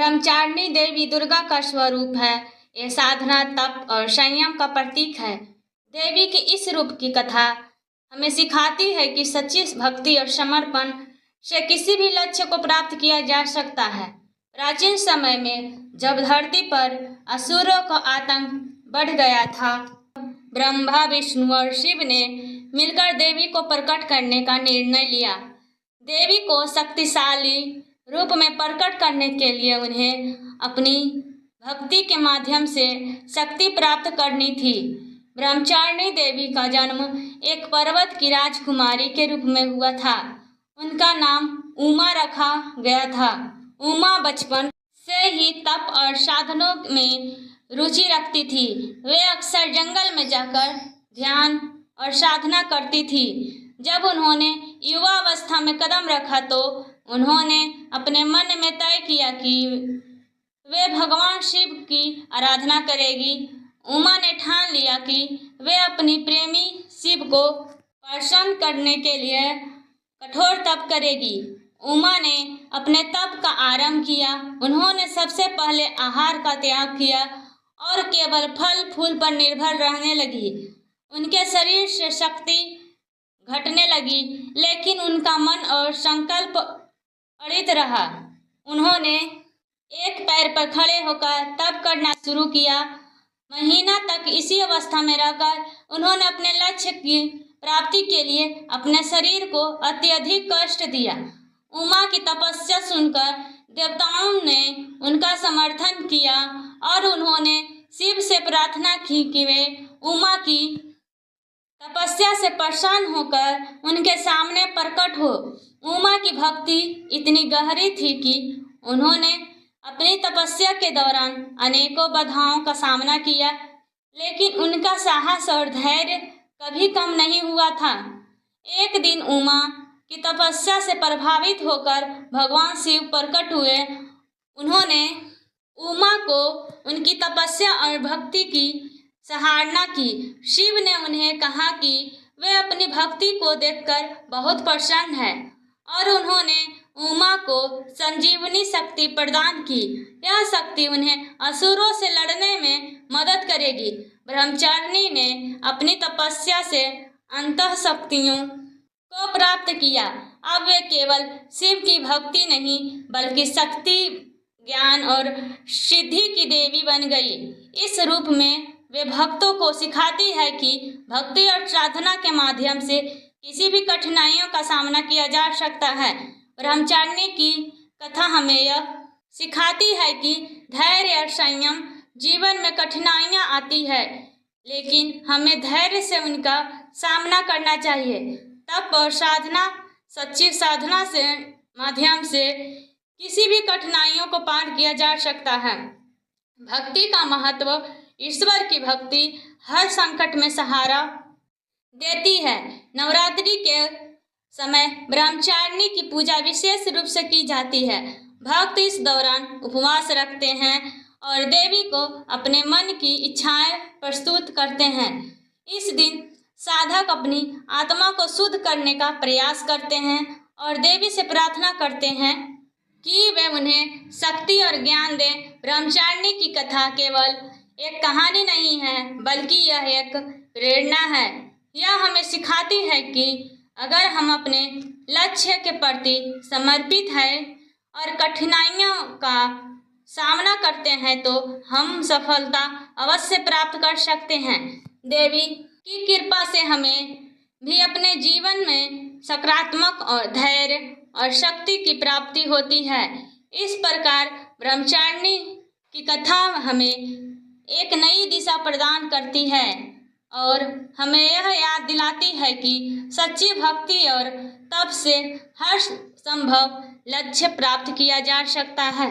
ब्रह्मचारिणी देवी दुर्गा का स्वरूप है। यह साधना, तप और संयम का प्रतीक है। देवी के इस रूप की कथा हमें सिखाती है कि सच्ची भक्ति और समर्पण से किसी भी लक्ष्य को प्राप्त किया जा सकता है। प्राचीन समय में जब धरती पर असुरों का आतंक बढ़ गया था, ब्रह्मा, विष्णु और शिव ने मिलकर देवी को प्रकट करने का निर्णय लिया। देवी को शक्तिशाली रूप में प्रकट करने के लिए उन्हें अपनी भक्ति के माध्यम से शक्ति प्राप्त करनी थी। ब्रह्मचारिणी देवी का जन्म एक पर्वत की राजकुमारी के रूप में हुआ था। उनका नाम उमा रखा गया था। उमा बचपन से ही तप और साधनों में रुचि रखती थी। वे अक्सर जंगल में जाकर ध्यान और साधना करती थी। जब उन्होंने युवावस्था में कदम रखा तो उन्होंने अपने मन में तय किया कि वे भगवान शिव की आराधना करेगी। उमा ने ठान लिया कि वे अपनी प्रेमी शिव को प्रसन्न करने के लिए कठोर तप करेगी। उमा ने अपने तप का आरंभ किया। उन्होंने सबसे पहले आहार का त्याग किया और केवल फल फूल पर निर्भर रहने लगी। उनके शरीर से शक्ति घटने लगी, लेकिन उनका मन और संकल्प अड़ित रहा। उन्होंने एक पैर पर खड़े होकर तप करना शुरू किया। महीना तक इसी अवस्था में रहकर उन्होंने अपने लक्ष्य की प्राप्ति के लिए अपने शरीर को अत्यधिक कष्ट दिया। उमा की तपस्या सुनकर देवताओं ने उनका समर्थन किया और उन्होंने शिव से प्रार्थना की कि वे उमा की तपस्या से प्रसन्न होकर उनके सामने प्रकट हो। उमा की भक्ति इतनी गहरी थी कि उन्होंने अपनी तपस्या के दौरान अनेकों बाधाओं का सामना किया, लेकिन उनका साहस और धैर्य कभी कम नहीं हुआ था। एक दिन उमा की तपस्या से प्रभावित होकर भगवान शिव प्रकट हुए। उन्होंने उमा को उनकी तपस्या और भक्ति की सराहना की। शिव ने उन्हें कहा कि वे अपनी भक्ति को देखकर बहुत प्रसन्न हैं और उन्होंने उमा को संजीवनी शक्ति प्रदान की। यह शक्ति उन्हें असुरों से लड़ने में मदद करेगी। ब्रह्मचारिणी ने अपनी तपस्या से अंतः शक्तियों को प्राप्त किया। अब वे केवल शिव की भक्ति नहीं बल्कि शक्ति, ज्ञान और सिद्धि की देवी बन गई। इस रूप में वे भक्तों को सिखाती है कि भक्ति और साधना के माध्यम से किसी भी कठिनाइयों का सामना किया जा सकता है। ब्रह्मचारिणी की कथा हमें यह सिखाती है कि धैर्य और संयम जीवन में कठिनाइयाँ आती है, लेकिन हमें धैर्य से उनका सामना करना चाहिए। तप और साधना, सच्ची साधना से माध्यम से किसी भी कठिनाइयों को पार किया जा सकता है। भक्ति का महत्व, ईश्वर की भक्ति हर संकट में सहारा देती है। नवरात्रि के समय ब्रह्मचारिणी की पूजा विशेष रूप से की जाती है। भक्त इस दौरान उपवास रखते हैं और देवी को अपने मन की इच्छाएं प्रस्तुत करते हैं। इस दिन साधक अपनी आत्मा को शुद्ध करने का प्रयास करते हैं और देवी से प्रार्थना करते हैं कि वे उन्हें शक्ति और ज्ञान दें। ब्रह्मचारिणी की कथा केवल एक कहानी नहीं है, बल्कि यह एक प्रेरणा है। यह हमें सिखाती है कि अगर हम अपने लक्ष्य के प्रति समर्पित हैं और कठिनाइयों का सामना करते हैं तो हम सफलता अवश्य प्राप्त कर सकते हैं। देवी की कृपा से हमें भी अपने जीवन में सकारात्मक और धैर्य और शक्ति की प्राप्ति होती है। इस प्रकार ब्रह्मचारिणी की कथा हमें एक नई दिशा प्रदान करती है और हमें यह याद दिलाती है कि सच्ची भक्ति और तप से हर संभव लक्ष्य प्राप्त किया जा सकता है।